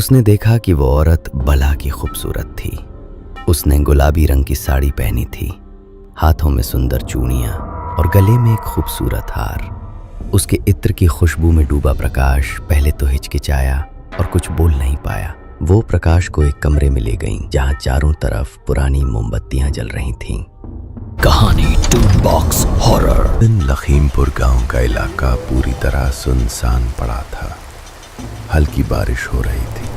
उसने देखा कि वो औरत बला की खूबसूरत थी। उसने गुलाबी रंग की साड़ी पहनी थी, हाथों में सुंदर चूड़ियां और गले में एक खूबसूरत हार। उसके इत्र की खुशबू में डूबा प्रकाश पहले तो हिचकिचाया और कुछ बोल नहीं पाया। वो प्रकाश को एक कमरे में ले गईं, जहां चारों तरफ पुरानी मोमबत्तियां जल रही थीं। कहानी टून बॉक्स हॉरर। लखीमपुर गांव का इलाका पूरी तरह सुनसान पड़ा था। हल्की बारिश हो रही थी।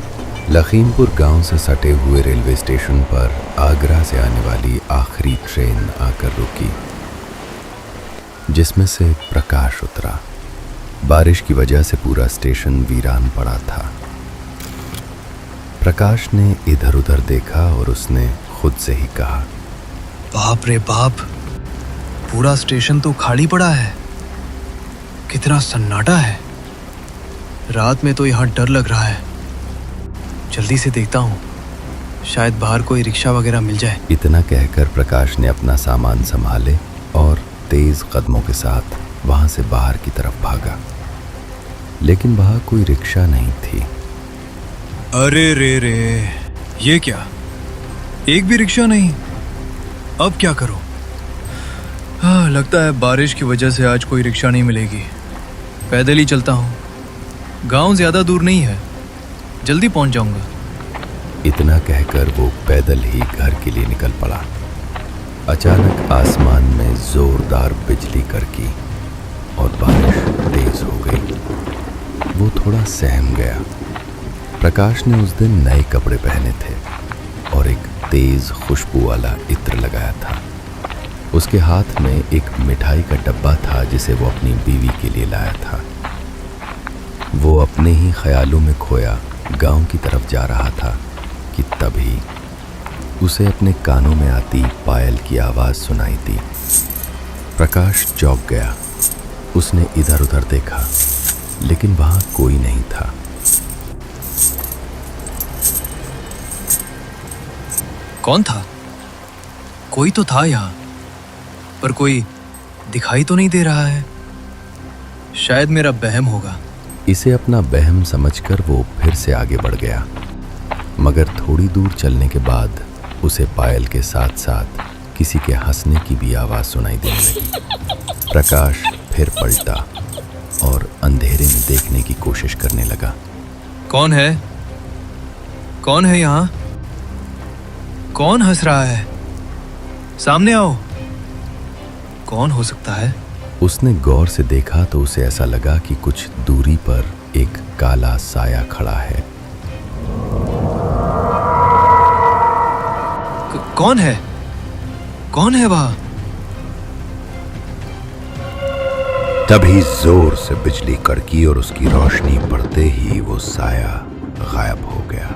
लखीमपुर गांव से सटे हुए रेलवे स्टेशन पर आगरा से आने वाली आखिरी ट्रेन आकर रुकी, जिसमें से प्रकाश उतरा। बारिश की वजह से पूरा स्टेशन वीरान पड़ा था। प्रकाश ने इधर उधर देखा और उसने खुद से ही कहा, बाप रे बाप, पूरा स्टेशन तो खाली पड़ा है। कितना सन्नाटा है। रात में तो यहाँ डर लग रहा है। जल्दी से देखता हूँ, शायद बाहर कोई रिक्शा वगैरह मिल जाए। इतना कहकर प्रकाश ने अपना सामान संभाले और तेज कदमों के साथ वहां से बाहर की तरफ भागा, लेकिन वहां कोई रिक्शा नहीं थी। अरे रे रे, ये क्या, एक भी रिक्शा नहीं। अब क्या करूं? हाँ, लगता है बारिश की वजह से आज कोई रिक्शा नहीं मिलेगी। पैदल ही चलता हूँ, गांव ज्यादा दूर नहीं है, जल्दी पहुंच जाऊंगा। इतना कहकर वो पैदल ही घर के लिए निकल पड़ा। अचानक आसमान में जोरदार बिजली कड़की और बारिश तेज हो गई। वो थोड़ा सहम गया। प्रकाश ने उस दिन नए कपड़े पहने थे और एक तेज खुशबू वाला इत्र लगाया था। उसके हाथ में एक मिठाई का डब्बा था, जिसे वो अपनी बीवी के लिए लाया था। वो अपने ही ख्यालों में खोया गांव की तरफ जा रहा था कि तभी उसे अपने कानों में आती पायल की आवाज सुनाई दी। प्रकाश चौंक गया। उसने इधर उधर देखा, लेकिन वहां कोई नहीं था। कौन था? कोई तो था यहाँ, पर कोई दिखाई तो नहीं दे रहा है। शायद मेरा वहम होगा। इसे अपना वहम समझकर वो फिर से आगे बढ़ गया, मगर थोड़ी दूर चलने के बाद उसे पायल के साथ साथ किसी के हंसने की भी आवाज सुनाई देने लगी। प्रकाश फिर पलटा और अंधेरे में देखने की कोशिश करने लगा। कौन है? कौन है यहाँ? कौन हंस रहा है? सामने आओ। कौन हो सकता है? उसने गौर से देखा तो उसे ऐसा लगा कि कुछ दूरी पर एक काला साया खड़ा है। कौन है? कौन है वह? तभी जोर से बिजली कड़की और उसकी रोशनी पड़ते ही वो साया गायब हो गया।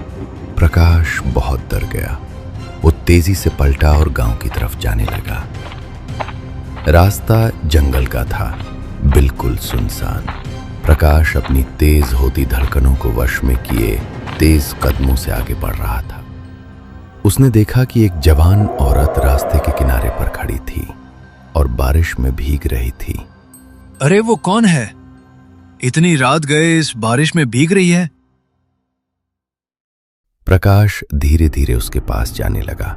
प्रकाश बहुत डर गया। वो तेजी से पलटा और गांव की तरफ जाने लगा। रास्ता जंगल का था, बिल्कुल सुनसान। प्रकाश अपनी तेज होती धड़कनों को वश में किए तेज कदमों से आगे बढ़ रहा था। उसने देखा कि एक जवान औरत रास्ते के किनारे पर खड़ी थी और बारिश में भीग रही थी। अरे वो कौन है? इतनी रात गए इस बारिश में भीग रही है। प्रकाश धीरे धीरे उसके पास जाने लगा।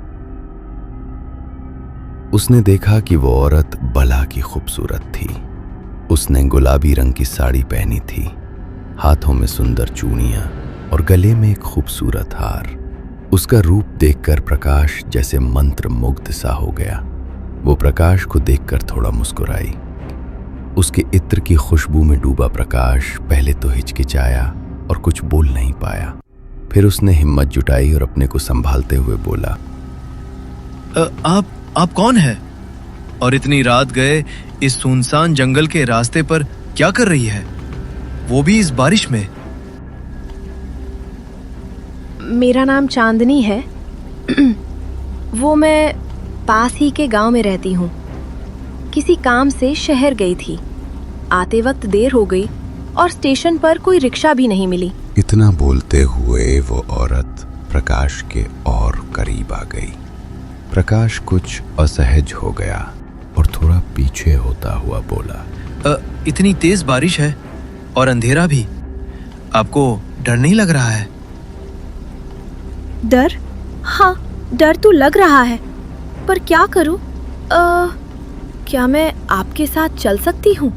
उसने देखा कि वो औरत बला की खूबसूरत थी। उसने गुलाबी रंग की साड़ी पहनी थी, हाथों में सुंदर चूड़ियां और गले में एक खूबसूरत हार। उसका रूप देखकर प्रकाश जैसे मंत्र मुग्ध सा हो गया। वो प्रकाश को देखकर थोड़ा मुस्कुराई। उसके इत्र की खुशबू में डूबा प्रकाश पहले तो हिचकिचाया और कुछ बोल नहीं पाया। फिर उसने हिम्मत जुटाई और अपने को संभालते हुए बोला, आप कौन है? और इतनी रात गए इस सुनसान जंगल के रास्ते पर क्या कर रही है, वो भी इस बारिश में? मेरा नाम चांदनी है। वो मैं पास ही के गांव में रहती हूँ। किसी काम से शहर गई थी। आते वक्त देर हो गई और स्टेशन पर कोई रिक्शा भी नहीं मिली। इतना बोलते हुए वो औरत प्रकाश के और करीब आ गई। प्रकाश कुछ असहज हो गया और थोड़ा पीछे होता हुआ बोला, इतनी तेज बारिश है और अंधेरा भी, आपको डर नहीं लग रहा है? डर? हाँ, डर तो लग रहा है, पर क्या करूं? क्या मैं आपके साथ चल सकती हूँ?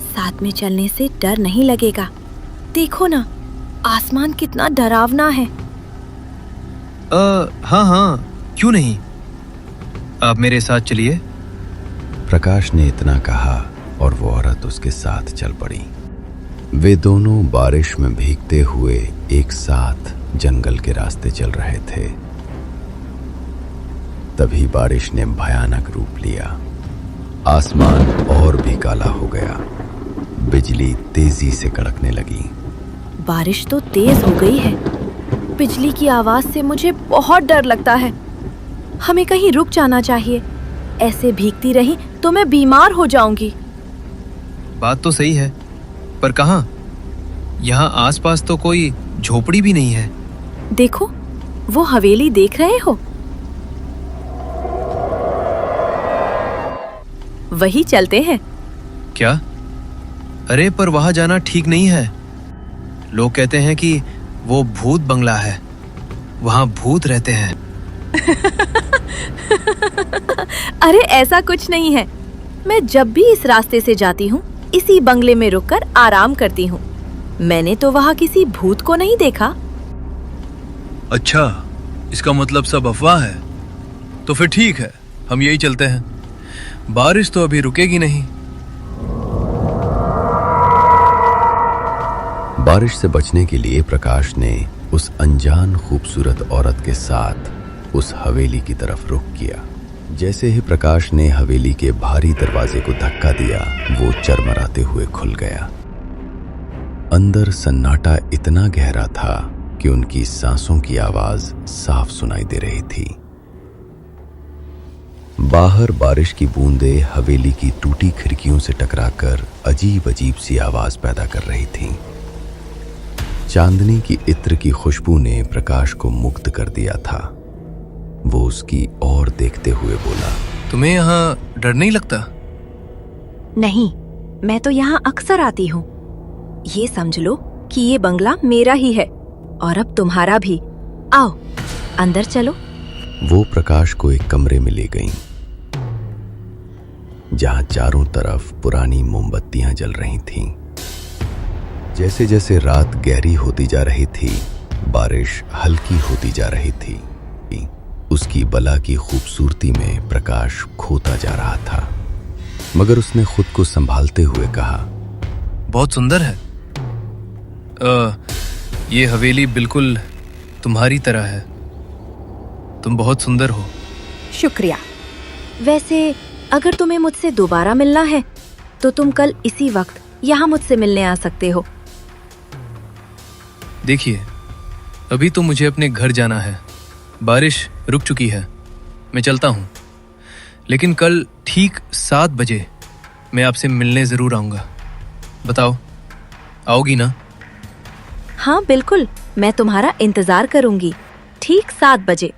साथ में चलने से डर नहीं लगेगा। देखो ना, आसमान कितना डरावना है। हाँ हाँ, क्यों नहीं, आप मेरे साथ चलिए। प्रकाश ने इतना कहा और वो औरत उसके साथ चल पड़ी। वे दोनों बारिश में भीगते हुए एक साथ जंगल के रास्ते चल रहे थे। तभी बारिश ने भयानक रूप लिया। आसमान और भी काला हो गया। बिजली तेजी से कड़कने लगी। बारिश तो तेज हो गई है। बिजली की आवाज से मुझे बहुत डर लगता है। हमें कहीं रुक जाना चाहिए। ऐसे भीगती रही तो मैं बीमार हो जाऊंगी। बात तो सही है, पर कहाँ? यहाँ आसपास तो कोई झोपड़ी भी नहीं है। देखो, वो हवेली देख रहे हो? वही चलते हैं। क्या? अरे पर वहां जाना ठीक नहीं है। लोग कहते हैं कि वो भूत बंगला है, वहां भूत रहते हैं। अरे ऐसा कुछ नहीं है। मैं जब भी इस रास्ते से जाती हूँ, इसी बंगले में रुककर आराम करती हूँ। मैंने तो वहाँ किसी भूत को नहीं देखा। अच्छा, इसका मतलब सब अफवाह है। तो फिर ठीक है, हम यही चलते हैं। बारिश तो अभी रुकेगी नहीं। बारिश से बचने के लिए प्रकाश ने उस अनजान खूबसूरत औरत के साथ उस हवेली की तरफ रुख किया। जैसे ही प्रकाश ने हवेली के भारी दरवाजे को धक्का दिया, वो चरमराते हुए खुल गया। अंदर सन्नाटा इतना गहरा था कि उनकी सांसों की आवाज साफ सुनाई दे रही थी। बाहर बारिश की बूंदें हवेली की टूटी खिड़कियों से टकराकर अजीब अजीब सी आवाज पैदा कर रही थीं। चांदनी की इत्र की खुशबू ने प्रकाश को मुक्त कर दिया था। वो उसकी ओर देखते हुए बोला, तुम्हें यहाँ डर नहीं लगता? नहीं, मैं तो यहाँ अक्सर आती हूँ। ये समझ लो कि ये बंगला मेरा ही है और अब तुम्हारा भी। आओ, अंदर चलो। वो प्रकाश को एक कमरे में ले गईं, जहां चारों तरफ पुरानी मोमबत्तियां जल रही थीं। जैसे जैसे रात गहरी होती जा रही थी, बारिश हल्की होती जा रही थी। उसकी बला की खूबसूरती में प्रकाश खोता जा रहा था, मगर उसने खुद को संभालते हुए कहा, बहुत सुंदर है। ये हवेली बिल्कुल तुम्हारी तरह है। तुम बहुत सुंदर हो। शुक्रिया। वैसे अगर तुम्हें मुझसे दोबारा मिलना है तो तुम कल इसी वक्त यहाँ मुझसे मिलने आ सकते हो। देखिए, अभी तो मुझे अपने घर जाना है। बारिश रुक चुकी है, मैं चलता हूँ। लेकिन कल ठीक 7 बजे मैं आपसे मिलने जरूर आऊँगा। बताओ, आओगी ना? हाँ बिल्कुल, मैं तुम्हारा इंतजार करूंगी ठीक 7 बजे।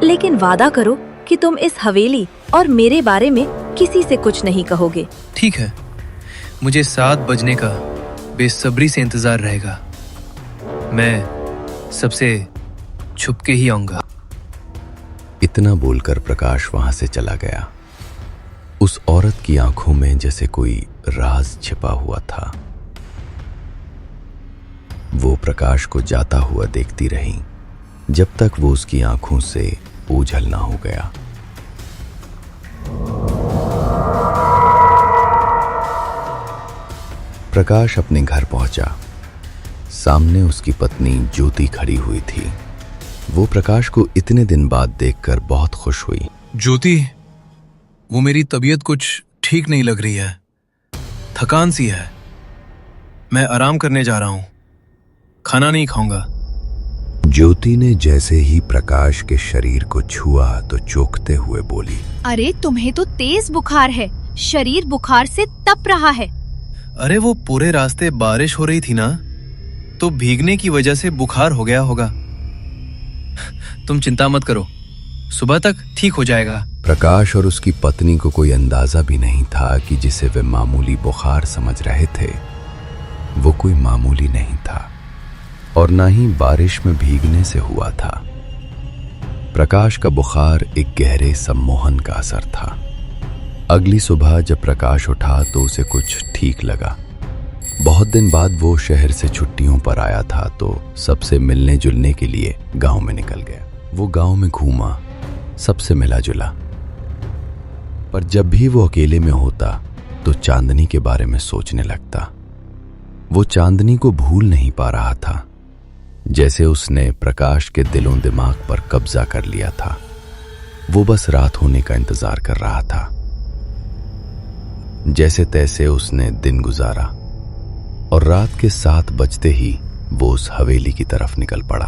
लेकिन वादा करो कि तुम इस हवेली और मेरे बारे में किसी से कुछ नहीं कहोगे। ठीक है, मुझे 7 बजने का बेसब्री से इंतजार रहेगा। मैं सबसे छुपके ही आऊंगा। इतना बोलकर प्रकाश वहां से चला गया। उस औरत की आंखों में जैसे कोई राज छिपा हुआ था। वो प्रकाश को जाता हुआ देखती रही जब तक वो उसकी आंखों से ओझल ना हो गया। प्रकाश अपने घर पहुंचा। सामने उसकी पत्नी ज्योति खड़ी हुई थी। वो प्रकाश को इतने दिन बाद देखकर बहुत खुश हुई। ज्योति, वो मेरी तबीयत कुछ ठीक नहीं लग रही है। थकान सी है। मैं आराम करने जा रहा हूं। खाना नहीं खाऊंगा। ज्योति ने जैसे ही प्रकाश के शरीर को छुआ तो चौंकते हुए बोली, अरे तुम्हें तो तेज बुखार है। शरीर बुखार से तप रहा है। अरे वो पूरे रास्ते बारिश हो रही थी ना, तो भीगने की वजह से बुखार हो गया होगा। तुम चिंता मत करो, सुबह तक ठीक हो जाएगा। प्रकाश और उसकी पत्नी को कोई अंदाजा भी नहीं था कि जिसे वे मामूली बुखार समझ रहे थे, वो कोई मामूली नहीं था। और ना ही बारिश में भीगने से हुआ था। प्रकाश का बुखार एक गहरे सम्मोहन का असर था। अगली सुबह जब प्रकाश उठा तो उसे कुछ ठीक लगा। बहुत दिन बाद वो शहर से छुट्टियों पर आया था तो सबसे मिलने जुलने के लिए गांव में निकल गया। वो गांव में घूमा, सबसे मिला जुला, पर जब भी वो अकेले में होता तो चांदनी के बारे में सोचने लगता। वो चांदनी को भूल नहीं पा रहा था, जैसे उसने प्रकाश के दिलों दिमाग पर कब्जा कर लिया था। वो बस रात होने का इंतजार कर रहा था। जैसे तैसे उसने दिन गुजारा और रात के 7 बजते ही वो उस हवेली की तरफ निकल पड़ा।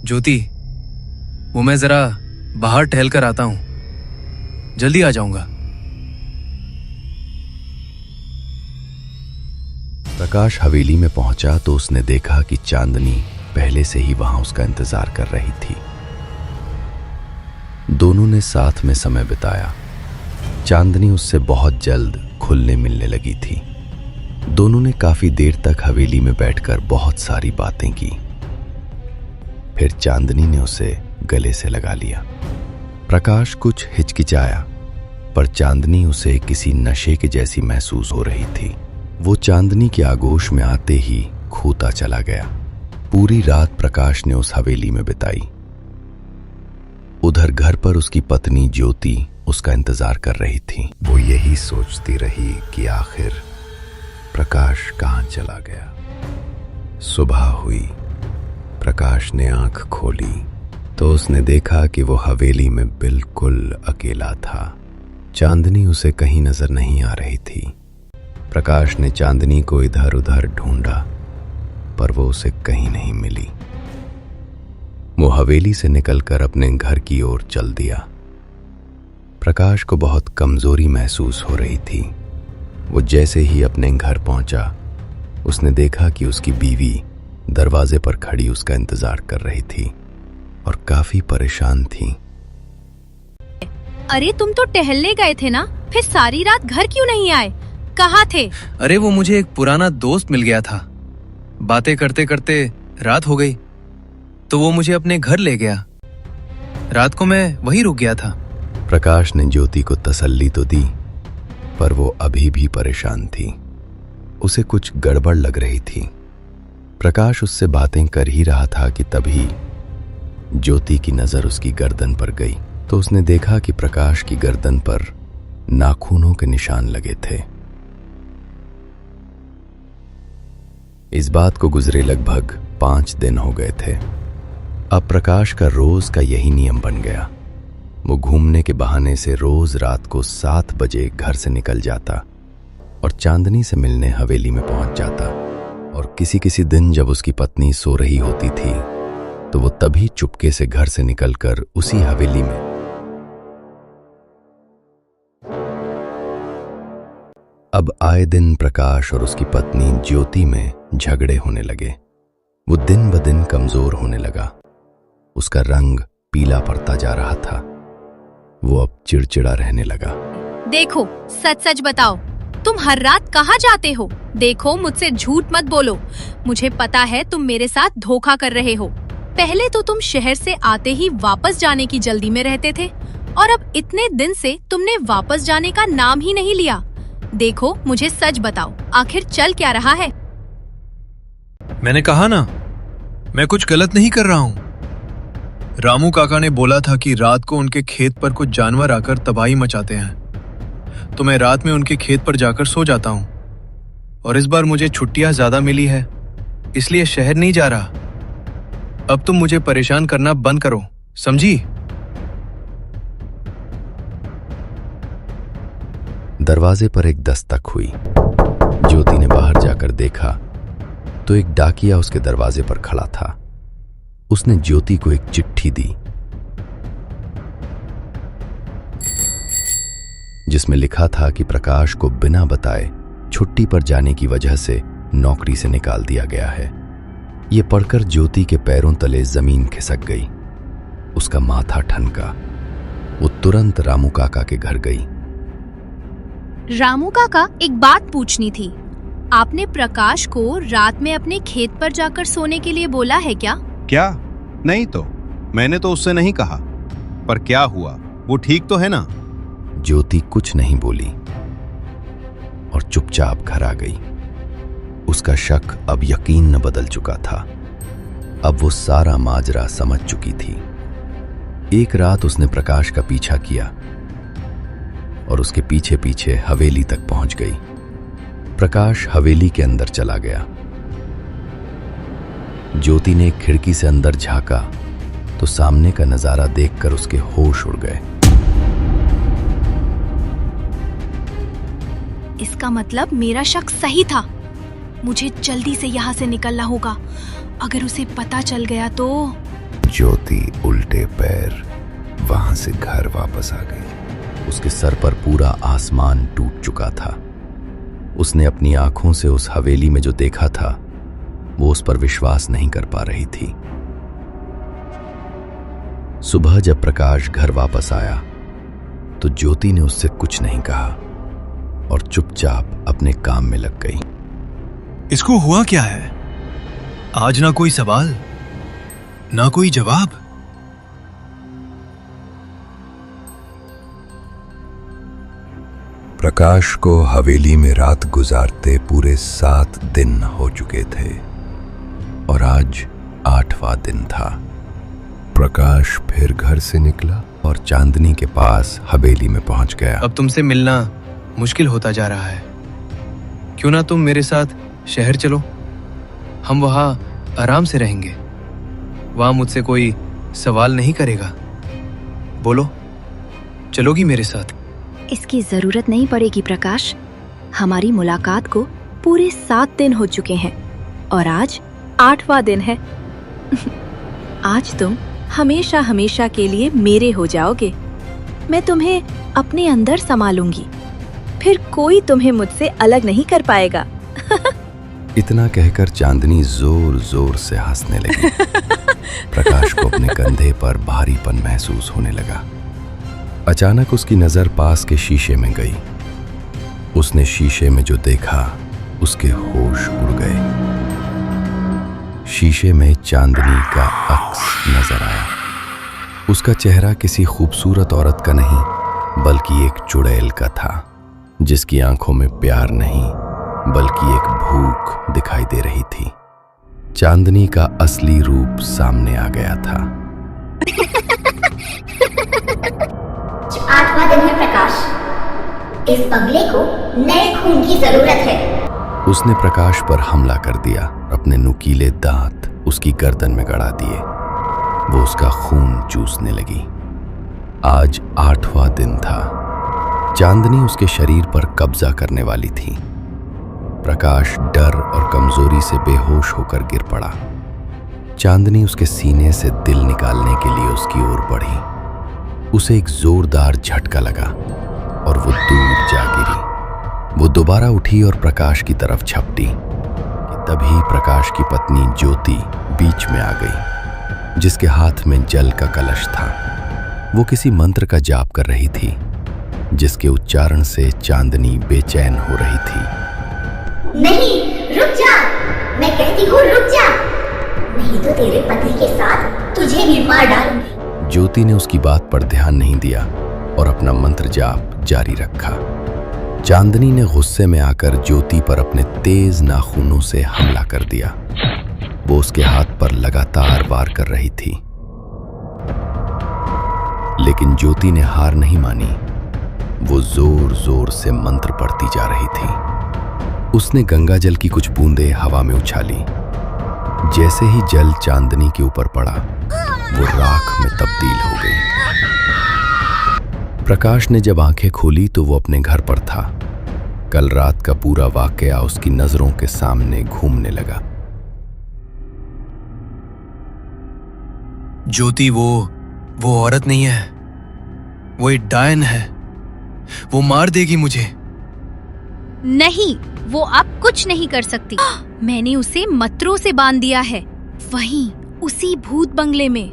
ज्योति, वो मैं जरा बाहर टहल कर आता हूं, जल्दी आ जाऊंगा। प्रकाश हवेली में पहुंचा तो उसने देखा कि चांदनी पहले से ही वहां उसका इंतजार कर रही थी। दोनों ने साथ में समय बिताया। चांदनी उससे बहुत जल्द खुलने मिलने लगी थी। दोनों ने काफी देर तक हवेली में बैठकर बहुत सारी बातें की। फिर चांदनी ने उसे गले से लगा लिया। प्रकाश कुछ हिचकिचाया, पर चांदनी उसे किसी नशे के जैसी महसूस हो रही थी। वो चांदनी के आगोश में आते ही खोता चला गया। पूरी रात प्रकाश ने उस हवेली में बिताई। उधर घर पर उसकी पत्नी ज्योति उसका इंतजार कर रही थी। वो यही सोचती रही कि आखिर प्रकाश कहाँ चला गया। सुबह हुई। प्रकाश ने आंख खोली तो उसने देखा कि वो हवेली में बिल्कुल अकेला था। चांदनी उसे कहीं नजर नहीं आ रही थी। प्रकाश ने चांदनी को इधर उधर ढूंढा, पर वो उसे कहीं नहीं मिली। वो हवेली से निकलकर अपने घर की ओर चल दिया। प्रकाश को बहुत कमजोरी महसूस हो रही थी। वो जैसे ही अपने घर पहुंचा, उसने देखा कि उसकी बीवी दरवाजे पर खड़ी उसका इंतजार कर रही थी और काफी परेशान थी। अरे तुम तो टहलने गए थे ना, फिर सारी रात घर क्यों नहीं आए? कहाँ थे? अरे वो मुझे एक पुराना दोस्त मिल गया था। बातें करते करते रात हो गई तो वो मुझे अपने घर ले गया। रात को मैं वहीं रुक गया था। प्रकाश ने ज्योति को तसल्ली तो दी, पर वो अभी भी परेशान थी। उसे कुछ गड़बड़ लग रही थी। प्रकाश उससे बातें कर ही रहा था कि तभी ज्योति की नजर उसकी गर्दन पर गई तो उसने देखा कि प्रकाश की गर्दन पर नाखूनों के निशान लगे थे। इस बात को गुजरे लगभग 5 दिन हो गए थे। अब प्रकाश का रोज का यही नियम बन गया। वो घूमने के बहाने से रोज रात को 7 बजे घर से निकल जाता और चांदनी से मिलने हवेली में पहुंच जाता। और किसी किसी दिन जब उसकी पत्नी सो रही होती थी तो वो तभी चुपके से घर से निकलकर उसी हवेली में अब आए दिन प्रकाश और उसकी पत्नी ज्योति में झगड़े होने लगे। वो दिन ब दिन कमजोर होने लगा। उसका रंग पीला पड़ता जा रहा था। वो अब चिड़चिड़ा रहने लगा। देखो, सच सच बताओ, तुम हर रात कहाँ जाते हो? देखो, मुझसे झूठ मत बोलो। मुझे पता है तुम मेरे साथ धोखा कर रहे हो। पहले तो तुम शहर से आते ही वापस जाने की जल्दी में रहते थे और अब इतने दिन से तुमने वापस जाने का नाम ही नहीं लिया। देखो, मुझे सच बताओ, आखिर चल क्या रहा है? मैंने कहा ना, मैं कुछ गलत नहीं कर रहा हूं। रामू काका ने बोला था कि रात को उनके खेत पर कुछ जानवर आकर तबाही मचाते हैं, तो मैं रात में उनके खेत पर जाकर सो जाता हूं। और इस बार मुझे छुट्टियां ज्यादा मिली है, इसलिए शहर नहीं जा रहा। अब तुम मुझे परेशान करना बंद करो, समझी? दरवाजे पर एक दस्तक हुई। ज्योति ने बाहर जाकर देखा तो एक डाकिया उसके दरवाजे पर खड़ा था। उसने ज्योति को एक चिट्ठी दी जिसमें लिखा था कि प्रकाश को बिना बताए छुट्टी पर जाने की वजह से नौकरी से निकाल दिया गया है। यह पढ़कर ज्योति के पैरों तले जमीन खिसक गई। उसका माथा ठनका। वो तुरंत रामू काका के घर गई। रामू काका, एक बात पूछनी थी। आपने प्रकाश को रात में अपने खेत पर जाकर सोने के लिए बोला है क्या? क्या? नहीं तो, मैंने तो उससे नहीं कहा। पर क्या हुआ, वो ठीक तो है ना? ज्योति कुछ नहीं बोली और चुपचाप घर आ गई। उसका शक अब यकीन न बदल चुका था। अब वो सारा माजरा समझ चुकी थी। एक रात उसने प्रकाश का पीछा किया और उसके पीछे पीछे हवेली तक पहुंच गई। प्रकाश हवेली के अंदर चला गया। ज्योति ने एक खिड़की से अंदर झांका तो सामने का नजारा देखकर उसके होश उड़ गए। इसका मतलब मेरा शक सही था। मुझे जल्दी से यहाँ से निकलना होगा। अगर उसे पता चल गया तो। ज्योति उल्टे पैर वहां से घर वापस आ गई। उसके सर पर पूरा आसमान टूट चुका था। उसने अपनी आंखों से उस हवेली में जो देखा था वो उस पर विश्वास नहीं कर पा रही थी। सुबह जब प्रकाश घर वापस आया तो ज्योति ने उससे कुछ नहीं कहा और चुपचाप अपने काम में लग गई। इसको हुआ क्या है? आज ना कोई सवाल, ना कोई जवाब। प्रकाश को हवेली में रात गुजारते पूरे 7 दिन हो चुके थे और आज 8वां दिन था। प्रकाश फिर घर से निकला और चांदनी के पास हवेली में पहुंच गया। अब तुमसे मिलना मुश्किल होता जा रहा है। क्यों ना तुम मेरे साथ शहर चलो, हम वहां आराम से रहेंगे। वहां मुझसे कोई सवाल नहीं करेगा। बोलो, चलोगी मेरे साथ? इसकी जरूरत नहीं पड़ेगी प्रकाश। हमारी मुलाकात को पूरे 7 दिन हो चुके हैं और आज 8वां दिन है। आज तुम हमेशा हमेशा के लिए मेरे हो जाओगे। मैं तुम्हें अपने अंदर संभालूंगी। फिर कोई तुम्हें मुझसे अलग नहीं कर पाएगा। इतना कहकर चांदनी जोर जोर से हंसने लगी। प्रकाश को अपने कंधे पर भारीपन महसूस होने लगा। अचानक उसकी नजर पास के शीशे में गई। उसने शीशे में जो देखा उसके होश उड़ गए। शीशे में चांदनी का अक्स नजर आया। उसका चेहरा किसी खूबसूरत औरत का नहीं बल्कि एक चुड़ैल का था, जिसकी आंखों में प्यार नहीं बल्कि एक भूख दिखाई दे रही थी। चांदनी का असली रूप सामने आ गया था। 8वां दिन है प्रकाश। इस बंगले को नए खून की जरूरत है। उसने प्रकाश पर हमला कर दिया। अपने नुकीले दांत उसकी गर्दन में गड़ा दिए। वो उसका खून चूसने लगी। आज 8वां दिन था। चांदनी उसके शरीर पर कब्जा करने वाली थी। प्रकाश डर और कमजोरी से बेहोश होकर गिर पड़ा। चांदनी उसके सीने से दिल निकालने के लिए उसकी ओर बढ़ी। उसे एक जोरदार झटका लगा और वो दूर जा गिरी। वो दोबारा उठी और प्रकाश की तरफ झपटी। तभी प्रकाश की पत्नी ज्योति बीच में आ गई, जिसके हाथ में जल का कलश था। वो किसी मंत्र का जाप कर रही थी, जिसके उच्चारण से चांदनी बेचैन हो रही थी। नहीं, रुक जा। मैं कहती हूँ रुक जा, नहीं तो तेरे पति के साथ तुझे भी मार डालूंगी। ज्योति ने उसकी बात पर ध्यान नहीं दिया और अपना मंत्र जाप जारी रखा। चांदनी ने गुस्से में आकर ज्योति पर अपने तेज नाखूनों से हमला कर दिया। वो उसके हाथ पर लगातार वार कर रही थी, लेकिन ज्योति ने हार नहीं मानी। वो जोर जोर से मंत्र पढ़ती जा रही थी। उसने गंगा जल की कुछ बूंदें हवा में उछाली। जैसे ही जल चांदनी के ऊपर पड़ा, वो राख में तब्दील हो गई। प्रकाश ने जब आंखें खोली तो वो अपने घर पर था। कल रात का पूरा वाकया उसकी नजरों के सामने घूमने लगा। ज्योति वो औरत नहीं है, वो एक डायन है। वो मार देगी मुझे। नहीं, वो अब कुछ नहीं कर सकती। मैंने उसे मत्रों से बांध दिया है, वहीं उसी भूत बंगले में।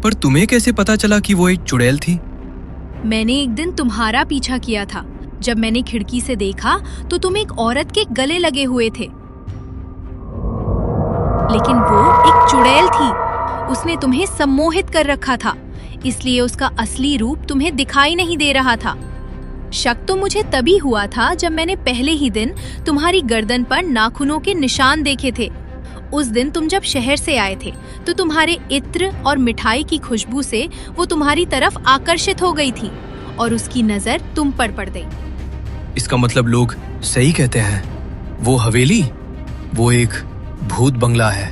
पर तुम्हें कैसे पता चला कि वो एक चुड़ैल थी? मैंने एक दिन तुम्हारा पीछा किया था। जब मैंने खिड़की से देखा तो तुम एक औरत के गले लगे हुए थे, लेकिन वो एक चुड़ैल थी। उसने तुम्हें सम्मोहित कर रखा था, इसलिए उसका असली रूप तुम्हें दिखाई नहीं दे रहा था। शक तो मुझे तभी हुआ था जब मैंने पहले ही दिन तुम्हारी गर्दन पर नाखूनों के निशान देखे थे। उस दिन तुम जब शहर से आए थे तो तुम्हारे इत्र और मिठाई की खुशबू से वो तुम्हारी तरफ आकर्षित हो गई थी और उसकी नजर तुम पर पड़ गई। इसका मतलब लोग सही कहते हैं, वो हवेली, वो एक भूत बंगला है,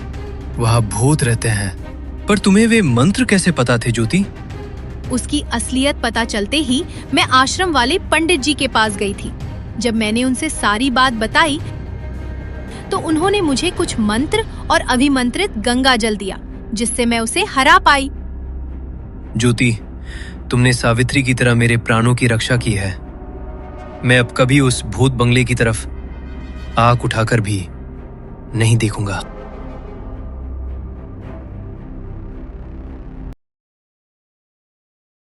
वहाँ भूत रहते हैं। पर तुम्हें वे मंत्र कैसे पता थे ज्योति? उसकी असलियत पता चलते ही मैं आश्रम वाले पंडित जी के पास गई थी। जब मैंने उनसे सारी बात बताई तो उन्होंने मुझे कुछ मंत्र और अभिमंत्रित गंगा जल दिया, जिससे मैं उसे हरा पाई। ज्योति, तुमने सावित्री की तरह मेरे प्राणों की रक्षा की है। मैं अब कभी उस भूत बंगले की तरफ आंख उठाकर भी नहीं देखूंगा।